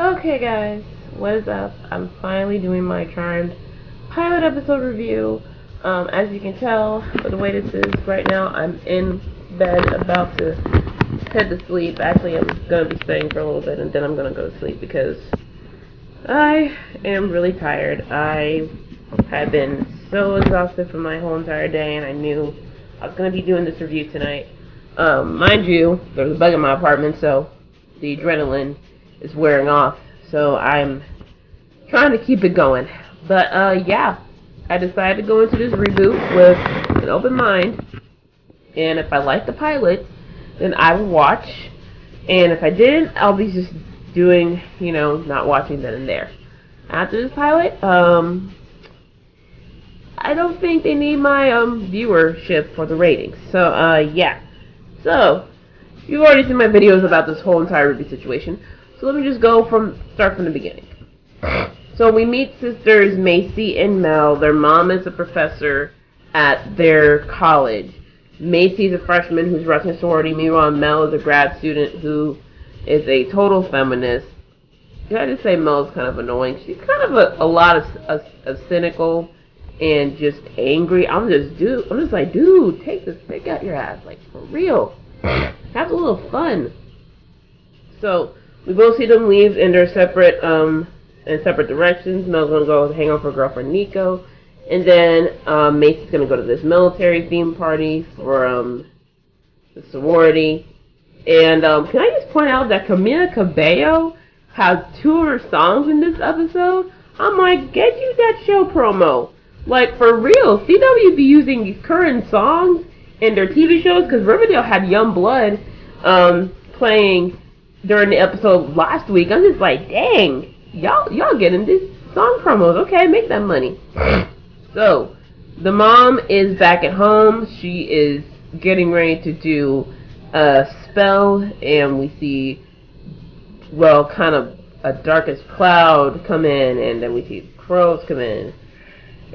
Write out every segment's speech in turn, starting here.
Okay guys, what is up? I'm finally doing my Charmed pilot episode review. As you can tell by the way this is right now, I'm in bed about to head to sleep. Actually, I'm going to be staying for a little bit and then I'm going to go to sleep because I am really tired. I have been so exhausted from my whole entire day and I knew I was going to be doing this review tonight. Mind you, there's a bug in my apartment, so the adrenaline is wearing off, so I'm trying to keep it going. But yeah, I decided to go into this reboot with an open mind, and if I like the pilot, then I will watch, and if I didn't, I'll be just doing, not watching then and there. After this pilot, I don't think they need my viewership for the ratings, so yeah. So, you've already seen my videos about this whole entire reboot situation. So let me just start from the beginning. So we meet sisters Macy and Mel. Their mom is a professor at their college. Macy's a freshman who's rushing sorority. Meanwhile, Mel is a grad student who is a total feminist. I just say Mel is kind of annoying. She's kind of a lot of cynical and just angry. I'm just like, dude, take this pick out your ass, like for real. Have a little fun. So we both see them leave in their separate directions. Mel's gonna go hang out with her girlfriend Nico, and then Macy's gonna go to this military theme party for the sorority. And can I just point out that Camila Cabello has 2 of her songs in this episode? I'm like, get you that show promo. Like, for real, CW be using these current songs in their TV shows, because Riverdale had Young Blood playing during the episode last week. I'm just like, dang, y'all getting these song promos. Okay, make that money. So, the mom is back at home. She is getting ready to do a spell, and we see, well, kind of a darkest cloud come in, and then we see crows come in.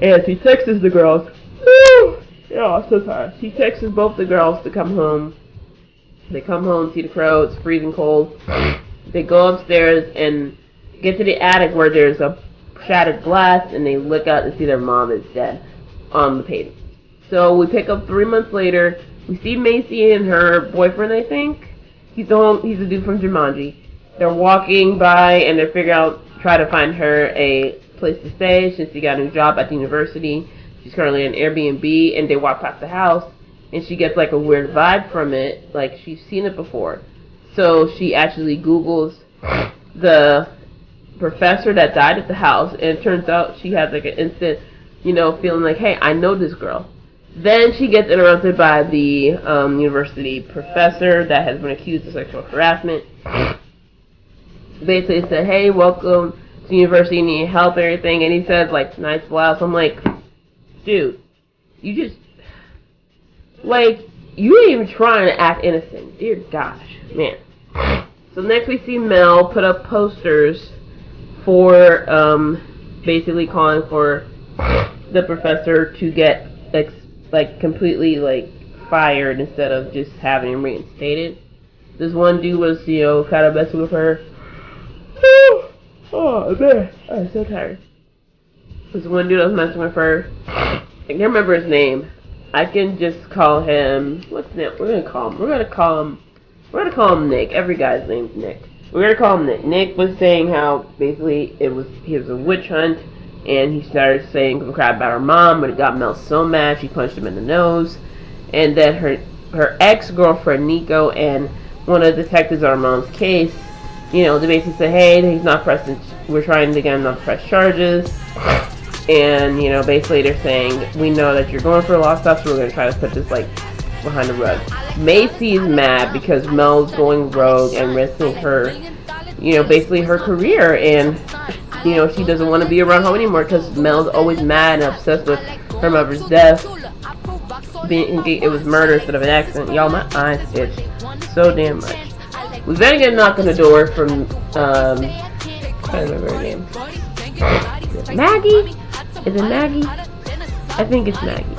And she texts the girls. Oh, I'm so tired. She texts both the girls to come home. They come home, see the crows, it's freezing cold. They go upstairs and get to the attic where there's a shattered glass, and they look out and see their mom is dead on the pavement. So we pick up 3 months later. We see Macy and her boyfriend, I think. He's the dude from Jumanji. They're walking by and they try to find her a place to stay since she got a new job at the university. She's currently in Airbnb, and they walk past the house, and she gets like a weird vibe from it, like she's seen it before. So she actually Googles the professor that died at the house, and it turns out she has like an instant, feeling like, hey, I know this girl. Then she gets interrupted by the university professor that has been accused of sexual harassment. Basically said, hey, welcome to the university, need help and everything, and he says like, nice blouse. I'm like, dude, you just, like, you ain't even trying to act innocent. Dear gosh, man. So next we see Mel put up posters for, basically calling for the professor to get, completely, fired instead of just having him reinstated. This one dude was, kind of messing with her. Oh, man, I'm so tired. This one dude I was messing with her. I can't remember his name. I can just call him. What's his name? We're gonna call him Nick. Every guy's name's Nick. We're gonna call him Nick. Nick was saying how basically he was a witch hunt, and he started saying some crap about her mom, but it got Mel so mad she punched him in the nose, and then her ex-girlfriend Nico and one of the detectives on her mom's case. They basically say, hey, he's not pressing, we're trying to get him not to press charges. And, basically they're saying, we know that you're going for a lot of stuff, so we're going to try to put this, behind the rug. Macy's mad because Mel's going rogue and risking her, basically her career. And, she doesn't want to be around home anymore because Mel's always mad and obsessed with her mother's death. It was murder instead of an accident. Y'all, my eyes itch so damn much. We then get a knock on the door from, I can't remember her name. Maggie? Is it Maggie? I think it's Maggie.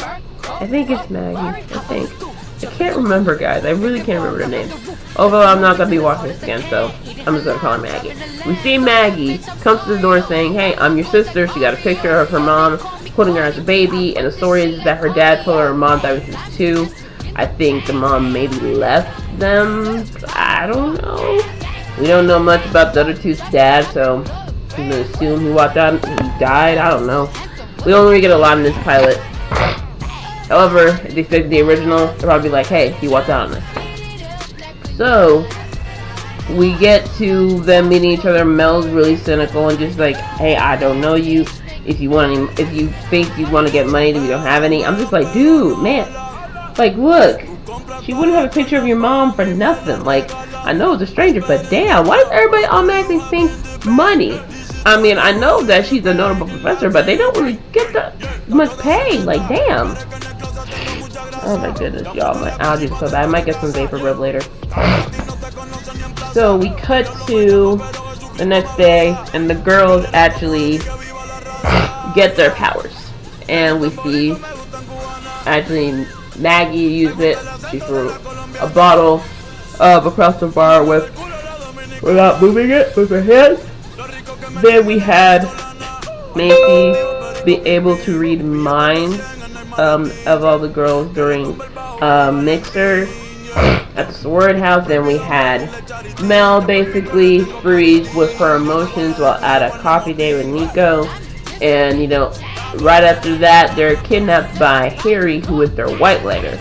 I can't remember, guys. I really can't remember the name. Although I'm not going to be watching this again, so I'm just going to call her Maggie. We see Maggie come to the door saying, hey, I'm your sister. She got a picture of her mom putting her as a baby, and the story is that her dad told her mom died when she was 2. I think the mom maybe left them. I don't know. We don't know much about the other two's dad, so I'm going to assume he walked out and he died. I don't know. We don't really get a lot in this pilot. However, if they fix the original, they'll probably be like, hey, he walked out on us. So, we get to them meeting each other. Mel's really cynical and just like, hey, I don't know you. If you think you want to get money that we don't have any. I'm just like, dude, man. Like, look. She wouldn't have a picture of your mom for nothing. Like, I know it's a stranger, but damn, why does everybody automatically think money? I mean, I know that she's a notable professor, but they don't really get that much pay. Like, damn. Oh my goodness, y'all. My allergies are so bad. I might get some vapor rub later. So we cut to the next day, and the girls actually get their powers. And we see actually Maggie use it. She threw a bottle across the bar without moving it with her hands. Then we had Macy be able to read minds of all the girls during Mixer at the sorority house. Then we had Mel basically freeze with her emotions while at a coffee date with Nico. And, you know, right after that, they're kidnapped by Harry, who is their white lighter.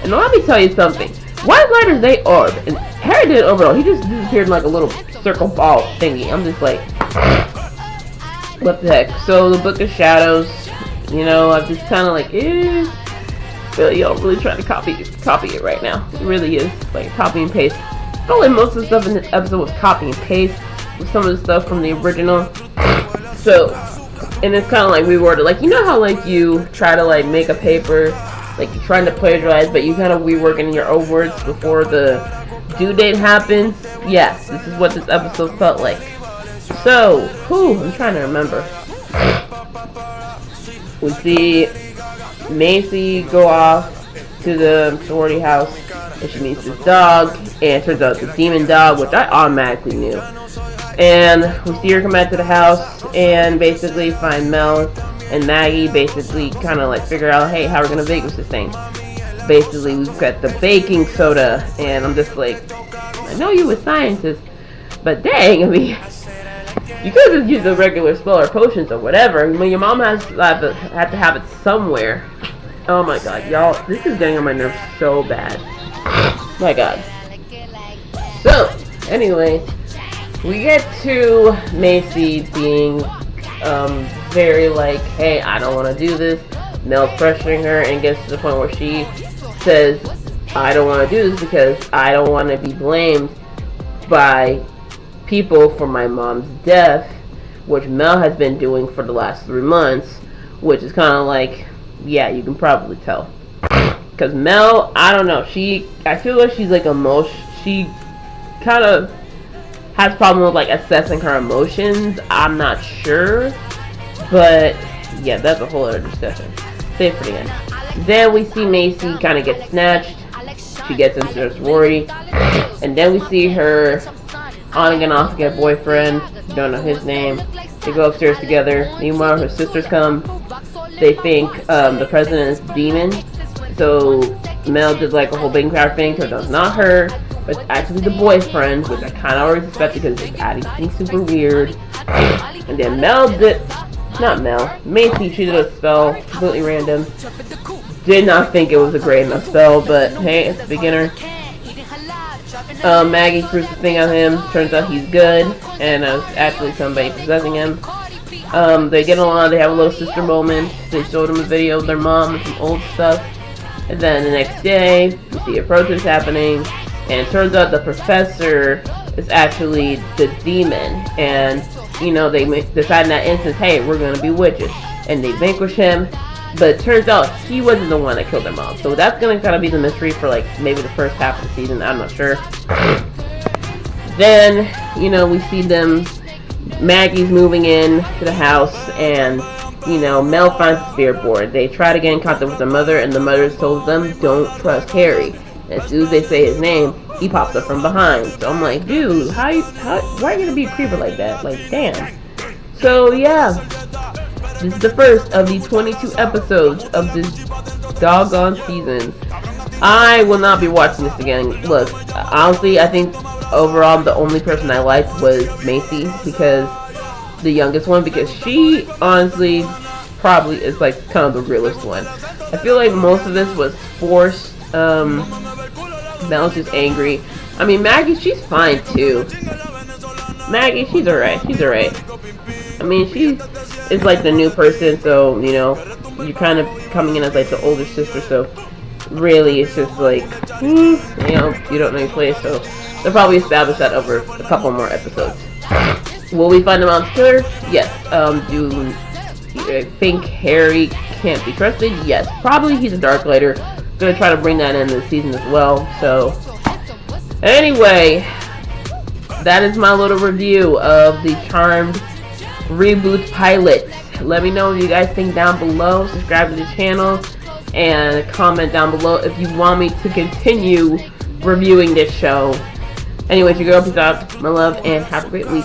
And let me tell you something. White lighters, they are. And Harry did overall. He just disappeared in like a little circle ball thingy. I'm just like, what the heck? So, the Book of Shadows, you know, I'm just kind of like, But y'all really trying to copy it right now. It really is. Like, copy and paste. I feel like most of the stuff in this episode was copy and paste with some of the stuff from the original. So, and it's kind of like reworded. Like, you know how, like, you try to, like, make a paper, like, you're trying to plagiarize, but you kind of rework it in your own words before the due date happens? Yes, this is what this episode felt like. So, I'm trying to remember. We see Macy go off to the sorority house, and she meets this dog, and it turns out it's a demon dog, which I automatically knew. And we see her come back to the house and basically find Mel and Maggie basically kind of like figure out, hey, how we're gonna Vegas this thing. Basically, we've got the baking soda, and I'm just like, I know you were scientists, but dang, I mean, you could just use the regular spell or potions or whatever. I mean, your mom had to have it somewhere. Oh my god, y'all, this is getting on my nerves so bad. My god. So, anyway, we get to Macy being very like, hey, I don't want to do this. Mel's pressuring her and gets to the point where she says, I don't want to do this because I don't want to be blamed by people for my mom's death, which Mel has been doing for the last 3 months, which is kind of like, yeah, you can probably tell. Because Mel, I don't know, I feel like she's like she kind of has problem with like assessing her emotions. I'm not sure, but yeah, that's a whole other discussion. Save for the end. Then we see Macy kind of get snatched. She gets into her sorority, and then we see her on again, off again boyfriend. Don't know his name. They go upstairs together. Meanwhile, her sisters come. They think the president is a demon. So Mel did like a whole big crowd thing. Turns out it's not her, but it's actually the boyfriend, which I kind of already suspected because it's adding something super weird. And then Macy, she did a spell, completely random. Did not think it was a great enough spell, but hey, it's a beginner. Maggie threw the thing on him. Turns out he's good, and it's actually somebody possessing him. They get along, they have a little sister moment. They showed him a video of their mom and some old stuff. And then the next day, we see a protest happening, and it turns out the professor is actually the demon. And, you know, they decide in that instance, hey, we're gonna be witches. And they vanquish him, but it turns out he wasn't the one that killed their mom. So that's gonna kind of be the mystery for, like, maybe the first half of the season, I'm not sure. Then, you know, we see them, Maggie's moving in to the house, and you know, Mel finds the spirit board. They try to get in contact with the mother, and the mother tells them, don't trust Harry. And as soon as they say his name, he pops up from behind. So I'm like, dude, why are you gonna be a creeper like that? Like, damn. So yeah, this is the first of the 22 episodes of this doggone season. I will not be watching this again. Look, honestly, I think overall the only person I liked was Macy, because the youngest one, because she honestly probably is like kind of the realest one. I feel like most of this was forced. Mel's just angry. I mean, Maggie, she's fine too. Maggie, she's alright. She's alright. I mean, she is like the new person, so you know, you're kind of coming in as like the older sister, so really it's just like, you know, you don't know your place, so they'll probably establish that over a couple more episodes. Will we find him on killer? Yes. Do you think Harry can't be trusted? Yes. Probably he's a dark lighter. Gonna try to bring that in this season as well. So anyway, that is my little review of the Charmed Reboot pilot. Let me know what you guys think down below. Subscribe to the channel and comment down below if you want me to continue reviewing this show. Anyways, your girl, peace out, my love, and have a great week.